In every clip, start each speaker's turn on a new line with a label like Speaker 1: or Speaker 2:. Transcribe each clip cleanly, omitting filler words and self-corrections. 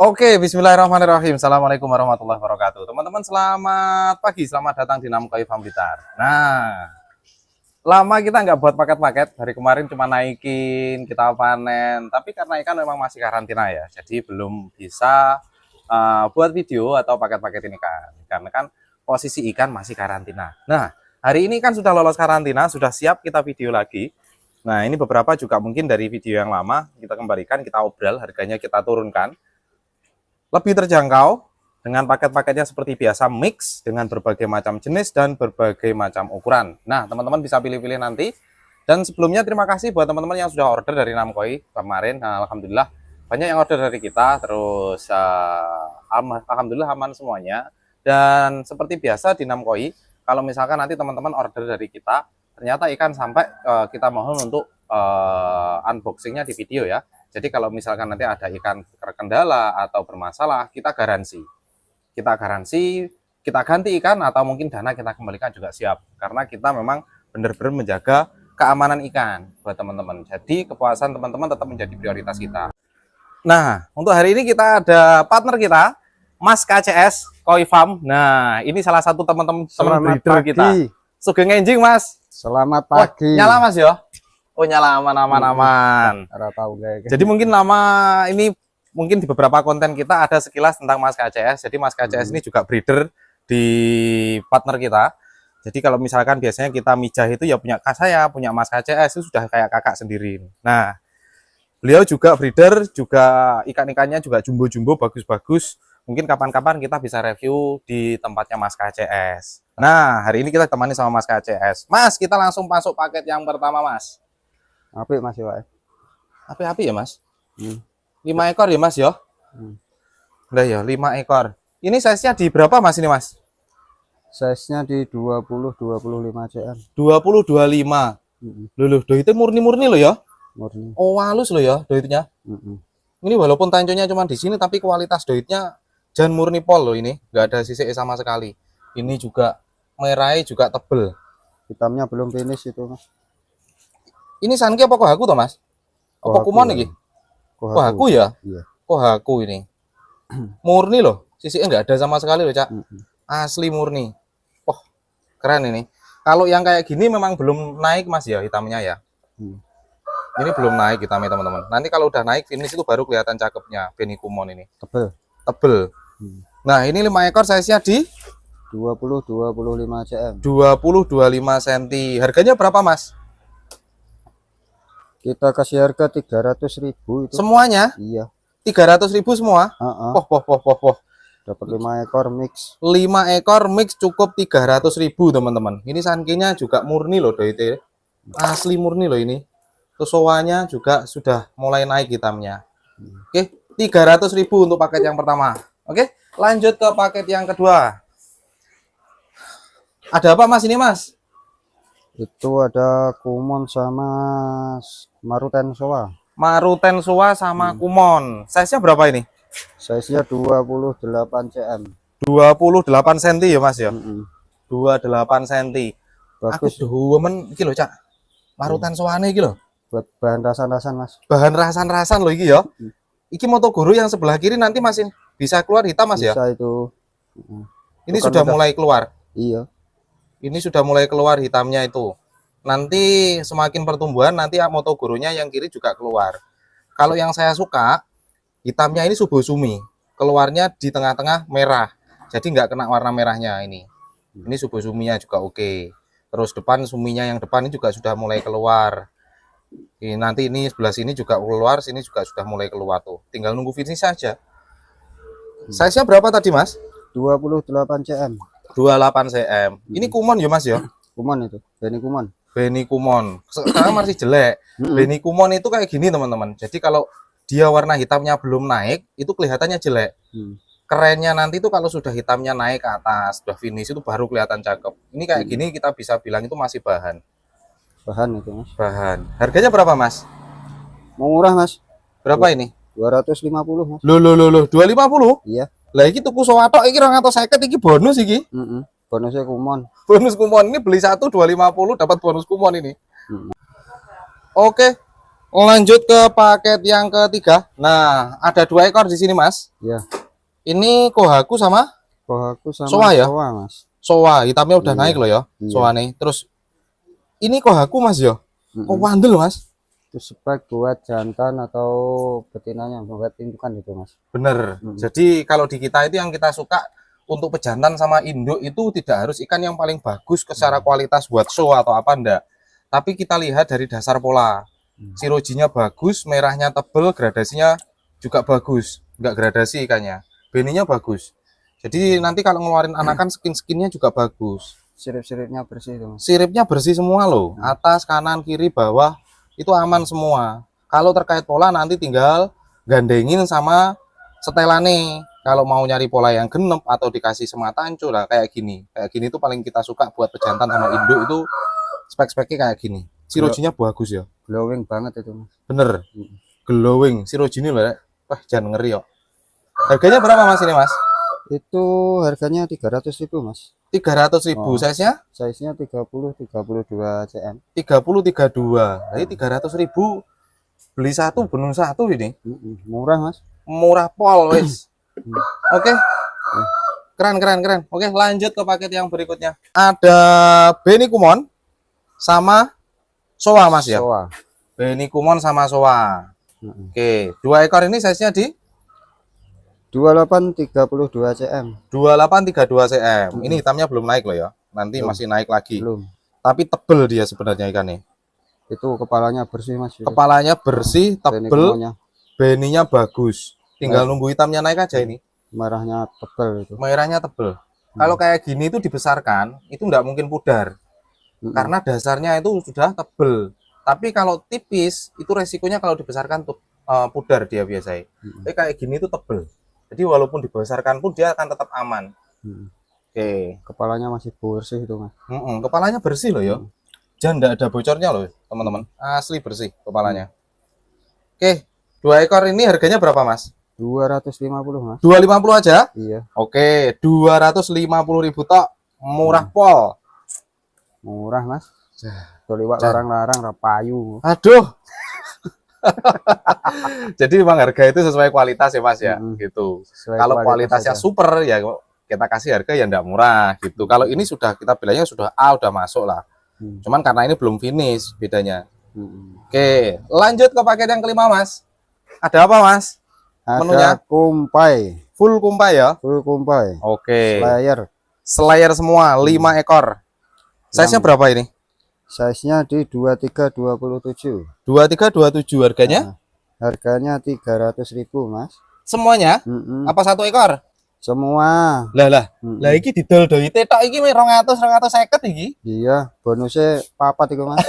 Speaker 1: Oke, bismillahirrahmanirrahim. Assalamualaikum warahmatullahi wabarakatuh. Teman-teman, selamat pagi, selamat datang di Namkoi Farm Blitar. Nah, lama kita nggak buat paket-paket. Dari kemarin cuma naikin, kita panen. Tapi karena ikan memang masih karantina ya, jadi belum bisa buat video atau paket-paket ini kan. Karena kan posisi ikan masih karantina. Nah, hari ini kan sudah lolos karantina, sudah siap kita video lagi. Nah, ini beberapa juga mungkin dari video yang lama kita kembalikan, kita obral, harganya kita turunkan. Lebih terjangkau dengan paket-paketnya seperti biasa, mix dengan berbagai macam jenis dan berbagai macam ukuran. Nah, teman-teman bisa pilih-pilih nanti. Dan sebelumnya terima kasih buat teman-teman yang sudah order dari Namkoi kemarin. Nah, alhamdulillah banyak yang order dari kita. Terus alhamdulillah aman semuanya. Dan seperti biasa di Namkoi, kalau misalkan nanti teman-teman order dari kita, ternyata ikan sampai kita mohon untuk unboxingnya di video ya. Jadi kalau misalkan nanti ada ikan terkendala atau bermasalah, kita garansi. Kita garansi, kita ganti ikan atau mungkin dana kita kembalikan juga siap. Karena kita memang benar-benar menjaga keamanan ikan buat teman-teman. Jadi kepuasan teman-teman tetap menjadi prioritas kita. Nah, untuk hari ini kita ada partner kita, Mas KCS Koi Farm. Nah, ini salah satu teman-teman breeder kita. Sugeng enjing, Mas.
Speaker 2: Selamat pagi.
Speaker 1: Nyala, Mas ya? Oh, nyala, aman. Jadi mungkin nama ini mungkin di beberapa konten kita ada sekilas tentang Mas KCS. Jadi Mas KCS ini juga breeder di partner kita. Jadi kalau misalkan biasanya kita mijah itu ya punya saya, punya Mas KCS itu sudah kayak kakak sendiri. Nah, beliau juga breeder, juga ikan-ikannya juga jumbo-jumbo, bagus-bagus. Mungkin kapan-kapan kita bisa review di tempatnya Mas KCS. Nah, hari ini kita temani sama Mas KCS. Mas, kita langsung masuk paket yang pertama, Mas.
Speaker 2: Apik Mas ya, Pak.
Speaker 1: Apik ya, Mas? 5 ekor ya, Mas ya? Udah ya, 5 ekor. Ini size-nya di berapa, Mas, ini, Mas?
Speaker 2: Size-nya di 20-25 cm.
Speaker 1: 20-25. Loh, doitnya murni-murni loh ya?
Speaker 2: Murni.
Speaker 1: Oh, halus loh ya doitnya. Ini walaupun tanconya cuma di sini, tapi kualitas doitnya jan murni pol loh ini. Nggak ada sisik sama sekali. Ini juga merahnya juga tebel.
Speaker 2: Hitamnya belum finish itu, Mas.
Speaker 1: Ini sanki apa kohaku toh, Mas? Apa kumon iki? Kohaku ya?
Speaker 2: Iya.
Speaker 1: Kohaku ini. Murni loh. Sisiknya nggak ada sama sekali loh, Cak. Asli murni. Oh, keren ini. Kalau yang kayak gini memang belum naik, Mas ya, hitamnya ya. Ini belum naik hitamnya, teman-teman. Nanti kalau udah naik finish itu baru kelihatan cakepnya Beni Kumon ini. Tebel. Nah, ini 5 ekor size-nya di
Speaker 2: 20-25 cm.
Speaker 1: 20-25 cm. Harganya berapa, Mas?
Speaker 2: Kita kasih harga 300.000 itu.
Speaker 1: Semuanya?
Speaker 2: Iya.
Speaker 1: 300.000 semua? Poh.
Speaker 2: Dapat 5 ekor mix.
Speaker 1: 5 ekor mix cukup 300.000, teman-teman. Ini sankinya juga murni loh, doite. Asli murni loh ini. Kesoanya juga sudah mulai naik hitamnya. Oke, 300.000 untuk paket yang pertama. Oke, lanjut ke paket yang kedua. Ada apa, Mas, ini, Mas?
Speaker 2: Itu ada kumon sama maruten soa.
Speaker 1: Maruten soa sama kumon. Size-nya berapa ini?
Speaker 2: Size-nya 28 cm.
Speaker 1: 28 cm ya, Mas ya? 28 cm.
Speaker 2: Bagus.
Speaker 1: Aku men iki lho, Cak. Maruten soane iki lho.
Speaker 2: Buat bahan rasan-rasan, Mas.
Speaker 1: Bahan rasan-rasan loh iki ya. Iki Motogoro yang sebelah kiri nanti masih bisa keluar hitam, Mas ya?
Speaker 2: Bisa itu.
Speaker 1: Ini bukan sudah mulai keluar.
Speaker 2: Iya.
Speaker 1: Ini sudah mulai keluar hitamnya itu. Nanti semakin pertumbuhan nanti Motogoronya yang kiri juga keluar. Kalau yang saya suka hitamnya ini Subosumi. Keluarnya di tengah-tengah merah. Jadi nggak kena warna merahnya ini. Ini Subosuminya juga oke. Terus depan suminya yang depan ini juga sudah mulai keluar. Nanti ini sebelah sini juga keluar, sini juga sudah mulai keluar tuh. Tinggal nunggu finish saja. Size-nya berapa tadi, Mas?
Speaker 2: 28 cm.
Speaker 1: 28 cm. Ini kumon ya, Mas ya?
Speaker 2: Kumon itu, Beni kumon.
Speaker 1: Beni kumon. Sekarang masih jelek. Beni kumon itu kayak gini, teman-teman. Jadi kalau dia warna hitamnya belum naik, itu kelihatannya jelek. Kerennya nanti itu kalau sudah hitamnya naik ke atas, sudah finish itu baru kelihatan cakep. Ini kayak gini kita bisa bilang itu masih bahan.
Speaker 2: Bahan itu, Mas.
Speaker 1: Bahan. Harganya berapa, Mas?
Speaker 2: Mau murah, Mas.
Speaker 1: Berapa ini?
Speaker 2: 250, Mas.
Speaker 1: Loh, 250?
Speaker 2: Iya.
Speaker 1: Lah iki tuku sowatok iki 250 iki bonus iki.
Speaker 2: Bonusnya kumon.
Speaker 1: Bonus kumon ini beli 1 250 dapat bonus kumon ini. Oke. Lanjut ke paket yang ketiga. Nah, ada 2 ekor di sini, Mas.
Speaker 2: Iya.
Speaker 1: Ini Kohaku sama
Speaker 2: Kohaku sama
Speaker 1: Soa ya?
Speaker 2: Soa, Mas.
Speaker 1: Soa. Hitamnya udah
Speaker 2: Iya.
Speaker 1: naik loh ya.
Speaker 2: Iya.
Speaker 1: Soa nih. Terus ini Kohaku, Mas ya. Kok
Speaker 2: Mm-mm.
Speaker 1: bandel, Mas?
Speaker 2: Itu spek buat jantan atau betinanya, buat indukan itu, Mas.
Speaker 1: Bener. Jadi kalau di kita itu yang kita suka untuk pejantan sama induk itu tidak harus ikan yang paling bagus secara kualitas buat show atau apa enggak. Tapi kita lihat dari dasar pola. Sirojinya bagus, merahnya tebel, gradasinya juga bagus. Enggak gradasi ikannya. Beninya bagus. Jadi nanti kalau ngeluarin anakan skin-skinnya juga bagus.
Speaker 2: Sirip-siripnya bersih itu, Mas.
Speaker 1: Siripnya bersih semua loh. Atas, kanan, kiri, bawah itu aman semua. Kalau terkait pola nanti tinggal gandengin sama setelane. Kalau mau nyari pola yang genep atau dikasih sematanco lah kayak gini. Kayak gini tuh paling kita suka buat pejantan sama induk itu spek-speknya kayak gini. Sirojinya bagus ya.
Speaker 2: Glowing banget itu, Mas.
Speaker 1: Bener. Glowing. Siroji ini loh. Wah, jangan ngeri yo. Harganya berapa Mas ini, Mas?
Speaker 2: Itu harganya 300.000, Mas.
Speaker 1: 300.000.
Speaker 2: Oh.
Speaker 1: Size-nya?
Speaker 2: Size-nya 30-32 cm.
Speaker 1: 30-32. Jadi 300.000 beli satu benung satu ini.
Speaker 2: Murah, Mas.
Speaker 1: Murah pol wis. Oke. Keren. Oke, lanjut ke paket yang berikutnya. Ada Beni Kumon sama Soa, Mas ya.
Speaker 2: Soa.
Speaker 1: Beni Kumon sama Soa. Oke, 2 ekor ini size-nya di
Speaker 2: 28-32 cm.
Speaker 1: 28-32 cm. Ini hitamnya belum naik loh ya. Nanti masih naik lagi.
Speaker 2: Belum.
Speaker 1: Tapi tebel dia sebenarnya ikannya.
Speaker 2: Itu kepalanya bersih, Mas.
Speaker 1: Kepalanya bersih,
Speaker 2: Beni
Speaker 1: tebel,
Speaker 2: kumonnya.
Speaker 1: beninya bagus. Tinggal nunggu hitamnya naik aja ini.
Speaker 2: Merahnya tebal itu.
Speaker 1: Merahnya tebel. Kalau kayak gini itu dibesarkan, itu nggak mungkin pudar. Karena dasarnya itu sudah tebel. Tapi kalau tipis, itu resikonya kalau dibesarkan tuh pudar dia biasanya. Tapi kayak gini itu tebel. Jadi walaupun dibesarkan pun dia akan tetap aman. Oke.
Speaker 2: Kepalanya masih bersih itu, Mas.
Speaker 1: Kepalanya bersih loh ya. Jangan nggak ada bocornya loh, teman-teman. Asli bersih kepalanya. Oke. 2 ekor ini harganya berapa, Mas?
Speaker 2: 250, Mas.
Speaker 1: 250 aja?
Speaker 2: Iya.
Speaker 1: Oke, 250.000 tok. Murah pol.
Speaker 2: Murah, Mas. Tuh liwat larang-larang rapayu.
Speaker 1: Aduh. Jadi memang harga itu sesuai kualitas ya, Mas ya, gitu.
Speaker 2: Sesuai
Speaker 1: Kalau
Speaker 2: kualitas
Speaker 1: kualitasnya
Speaker 2: aja.
Speaker 1: super ya kita kasih harga yang enggak murah gitu. Kalau ini sudah kita bilangnya sudah A, udah masuk lah. Cuman karena ini belum finish bedanya. Oke, lanjut ke paket yang kelima, Mas. Ada apa, Mas? Menunya?
Speaker 2: Ada kumpai.
Speaker 1: Full kumpai ya?
Speaker 2: Full kumpai.
Speaker 1: Oke.
Speaker 2: Slayer.
Speaker 1: Slayer semua, 5 ekor. Size-nya berapa ini?
Speaker 2: Size-nya di 23-27.
Speaker 1: 2327 harganya?
Speaker 2: Harganya 300.000, Mas.
Speaker 1: Semuanya? Apa 1 ekor?
Speaker 2: Semua.
Speaker 1: Lah iki didol-doli tetok iki 200-250 iki.
Speaker 2: Iya, bonusnya papat itu, Mas.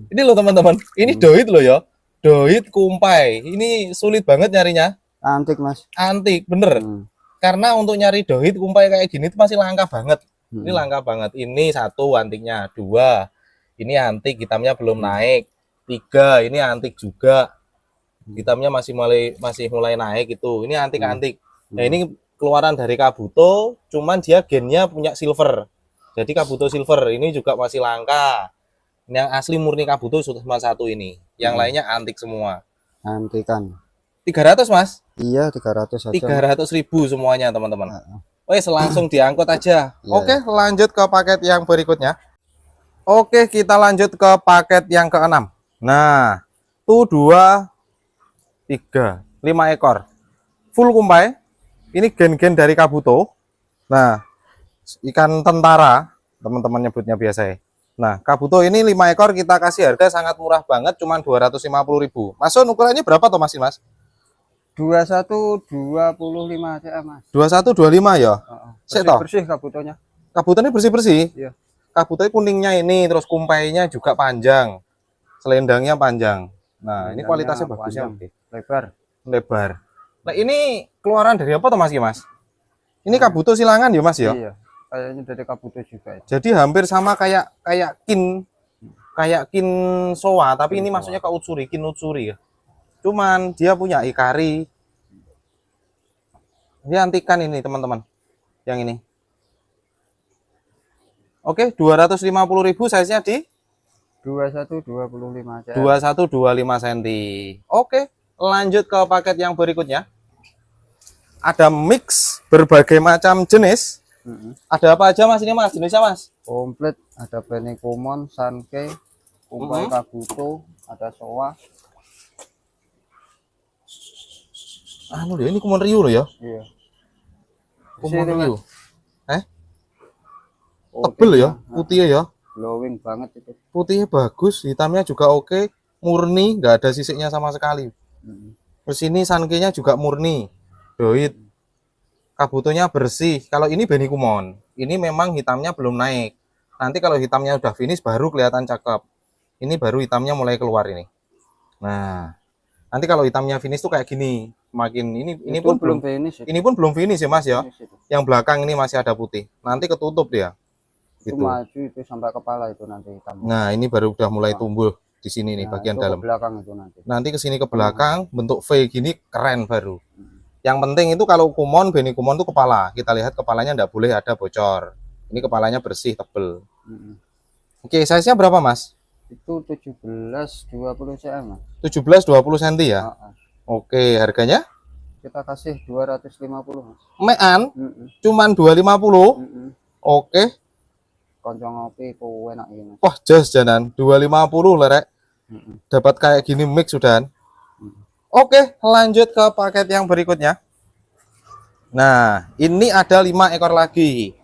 Speaker 1: Ini loh teman-teman, ini doit loh ya. Doit kumpai. Ini sulit banget nyarinya.
Speaker 2: Antik, Mas.
Speaker 1: Antik, bener. Karena untuk nyari doit kumpai kayak gini itu masih langka banget. Ini langka banget. Ini 1 antiknya, 2. Ini antik, hitamnya belum naik. 3, ini antik juga. Hitamnya masih mulai naik itu. Ini antik-antik. Nah, ini keluaran dari Kabuto, cuman dia gennya punya silver. Jadi Kabuto silver ini juga masih langka. Yang asli murni Kabuto sudah cuma 1 ini. Yang lainnya antik semua.
Speaker 2: Antikan.
Speaker 1: 300, Mas?
Speaker 2: Iya, 300 aja.
Speaker 1: 300.000 semuanya, teman-teman. Wes, langsung diangkut aja.
Speaker 2: Iya.
Speaker 1: Oke, lanjut ke paket yang berikutnya. Oke, kita lanjut ke paket yang ke-6. Nah, tuh 2, 3, 5 ekor. Full kumpai. Ini gen-gen dari Kabuto. Nah, ikan tentara, teman-teman nyebutnya biasa ya. Nah, Kabuto ini 5 ekor kita kasih harga sangat murah banget, cuman 250.000. Masuk ukurannya berapa toh Mas?
Speaker 2: 21-25 cm, Mas.
Speaker 1: 21-25 ya? Sik toh?
Speaker 2: Bersih kabutonya.
Speaker 1: Kabutonya bersih-bersih.
Speaker 2: Iya.
Speaker 1: Kabutnya kuningnya ini, terus kumpainya juga panjang. Selendangnya panjang. Nah, ini kualitasnya bagus ya. Lebar. Nah, ini keluaran dari apa toh Mas? Ini Kabuto silangan ya, Mas ya?
Speaker 2: Iya. Kayaknya dari kabuto juga.
Speaker 1: Jadi hampir sama kayak kin soa, tapi ini maksudnya ke kin utsuri ya. Cuman dia punya ikari. Dia antikan ini, teman-teman. Yang ini. Oke, 250.000 size-nya di
Speaker 2: 21 25 cm.
Speaker 1: 21 25 cm. Oke, lanjut ke paket yang berikutnya. Ada mix berbagai macam jenis. Ada apa aja Mas ini Mas? Jenisnya Mas?
Speaker 2: Komplit, ada Benikumon, Sankey, Kumpai Kabuto, ada Soa.
Speaker 1: Anu ya, ini Kumon Ryu loh ya.
Speaker 2: Iya.
Speaker 1: Kumon Ryu.
Speaker 2: Oh,
Speaker 1: Tebel ya, putihnya ya.
Speaker 2: glowing banget itu.
Speaker 1: Putihnya bagus, hitamnya juga oke, murni, nggak ada sisiknya sama sekali. Terus ini Sankey-nya juga murni, doit. Kabutonya bersih. Kalau ini Benikumon, ini memang hitamnya belum naik. Nanti kalau hitamnya udah finish baru kelihatan cakep. Ini baru hitamnya mulai keluar ini. Nah, nanti kalau hitamnya finish tuh kayak gini. Makin ini pun belum
Speaker 2: finish.
Speaker 1: ini pun belum finish ya Mas ya.
Speaker 2: Finish itu.
Speaker 1: Yang belakang ini masih ada putih. Nanti ketutup dia.
Speaker 2: Itu
Speaker 1: Gitu.
Speaker 2: maju itu sampai kepala itu nanti hitam.
Speaker 1: Nah, ini baru udah mulai tumbuh di sini nih bagian
Speaker 2: itu ke
Speaker 1: dalam.
Speaker 2: belakang itu nanti.
Speaker 1: Nanti ke sini ke belakang bentuk V gini keren baru. Yang penting itu kalau Kumon, Benikumon tuh kepala. Kita lihat kepalanya nggak boleh ada bocor. Ini kepalanya bersih, tebel. Oke, size-nya berapa Mas?
Speaker 2: Itu 17-20 cm. Mas.
Speaker 1: 17-20 cm ya? Oke, harganya?
Speaker 2: Kita kasih 250 Mas.
Speaker 1: Mean, cuman 250. Oke.
Speaker 2: Konco ngopi ku enak ini Mas.
Speaker 1: Wah, jas janan 250 lerek. Dapat kayak gini mix sudah. Oke, lanjut ke paket yang berikutnya. Nah, ini ada 5 ekor lagi.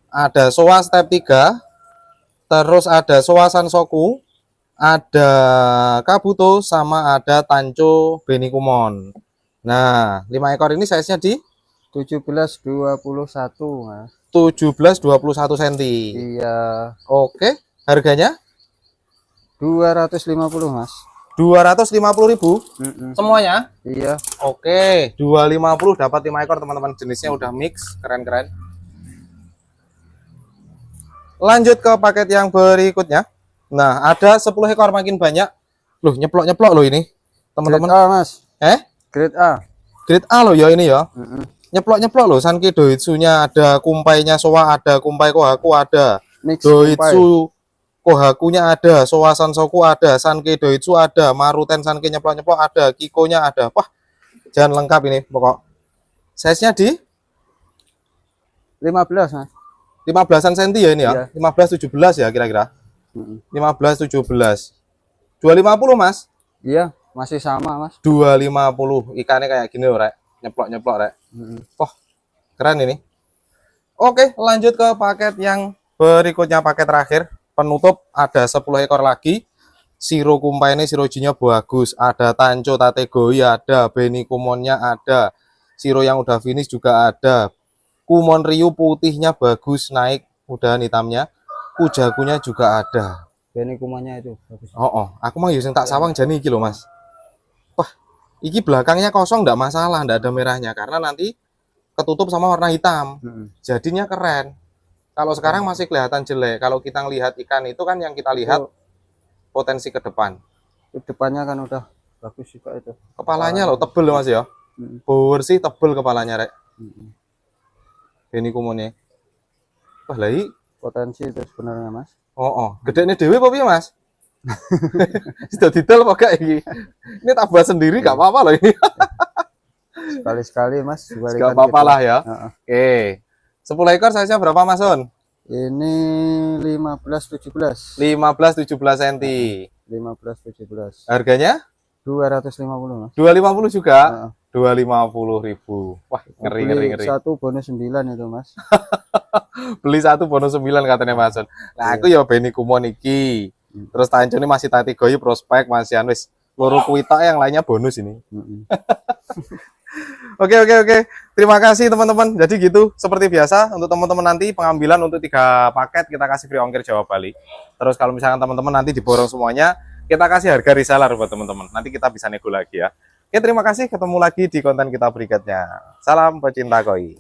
Speaker 1: Ada Soa Step 3, terus ada Soa Sansoku, ada Kabuto, sama ada Tancho Benikumon. Nah, 5 ekor ini size-nya di
Speaker 2: 17-21 Mas.
Speaker 1: 17-21 cm.
Speaker 2: Iya.
Speaker 1: Oke, harganya
Speaker 2: 250 Mas.
Speaker 1: 250.000 semuanya.
Speaker 2: Iya.
Speaker 1: Oke, 250 dapat 5 ekor teman-teman. Jenisnya udah mix, keren-keren. Lanjut ke paket yang berikutnya. Nah, ada 10 ekor makin banyak. Loh, nyeplok-nyeplok loh ini. Teman-teman.
Speaker 2: Grade A Mas. Grade A.
Speaker 1: Grade A loh ya ini ya. Nyeplok-nyeplok loh. Sankey Doitsu-nya ada, kumpainya Soa ada, kumpai Kohaku ada.
Speaker 2: Mix
Speaker 1: Doitsu Kohakunya ada, Soa Sansoku ada, Sankey Doitsu ada, Maruten Sankey nyeplok-nyeplok ada, Kikonya ada. Wah, jangan lengkap ini pokok. Size-nya di
Speaker 2: 15 Mas.
Speaker 1: 15-an cm ya ini ya.
Speaker 2: Iya.
Speaker 1: 15-17 ya kira-kira. 15-17. 250 Mas.
Speaker 2: Iya, masih sama Mas.
Speaker 1: 250. Ikannya kayak gini loh, Rek. Nyeplok-nyeplok, Rek. Wah, keren ini. Oke, lanjut ke paket yang berikutnya, paket terakhir. Penutup ada 10 ekor lagi. Shiro kumpai ini Shirojinya bagus. Ada Tancho Tategoi ada, Benikumonnya ada. Shiro yang udah finish juga ada. Kumon Ryu putihnya bagus, naik udahan hitamnya. Kujakunya juga ada.
Speaker 2: Benikumonnya itu bagus.
Speaker 1: Aku mah yang tak sawang jani iki lho, Mas. Wah, iki belakangnya kosong ndak masalah, ndak ada merahnya karena nanti ketutup sama warna hitam. Jadinya keren. Kalau sekarang masih kelihatan jelek. Kalau kita ngelihat ikan itu kan yang kita lihat potensi ke depan.
Speaker 2: Depannya kan udah bagus juga itu.
Speaker 1: Kepalanya loh tebel Mas ya. Bersih tebel kepalanya, Rek. Benikumonnya. Wah, lai
Speaker 2: Potensi itu sebenarnya Mas.
Speaker 1: Gedene dhewe apa piye, Mas? Sudah detail apa gak iki? Ini tak buat sendiri gak apa-apa loh ini.
Speaker 2: Sekali-sekali Mas.
Speaker 1: Gak apa-apa lah ya. Oke. 10 ekor size-nya berapa Mas Son?
Speaker 2: Ini 15-17.
Speaker 1: 15-17 cm.
Speaker 2: 15-17.
Speaker 1: Harganya?
Speaker 2: 250 Mas.
Speaker 1: 250 juga? 250.000. Wah, ngeri.
Speaker 2: Satu bonus 9 itu Mas.
Speaker 1: Beli satu bonus 9 katanya Mas Son. Nah, aku ya Benikumon iki. Terus Tancho ini masih Tategoi prospek masih wis loro kuwi tok, yang lainnya bonus ini. Oke. Terima kasih teman-teman. Jadi gitu, seperti biasa untuk teman-teman nanti pengambilan untuk 3 paket kita kasih free ongkir Jawa Bali. Terus kalau misalkan teman-teman nanti diborong semuanya, kita kasih harga reseller buat teman-teman. Nanti kita bisa nego lagi ya. Oke, terima kasih. Ketemu lagi di konten kita berikutnya. Salam pecinta koi.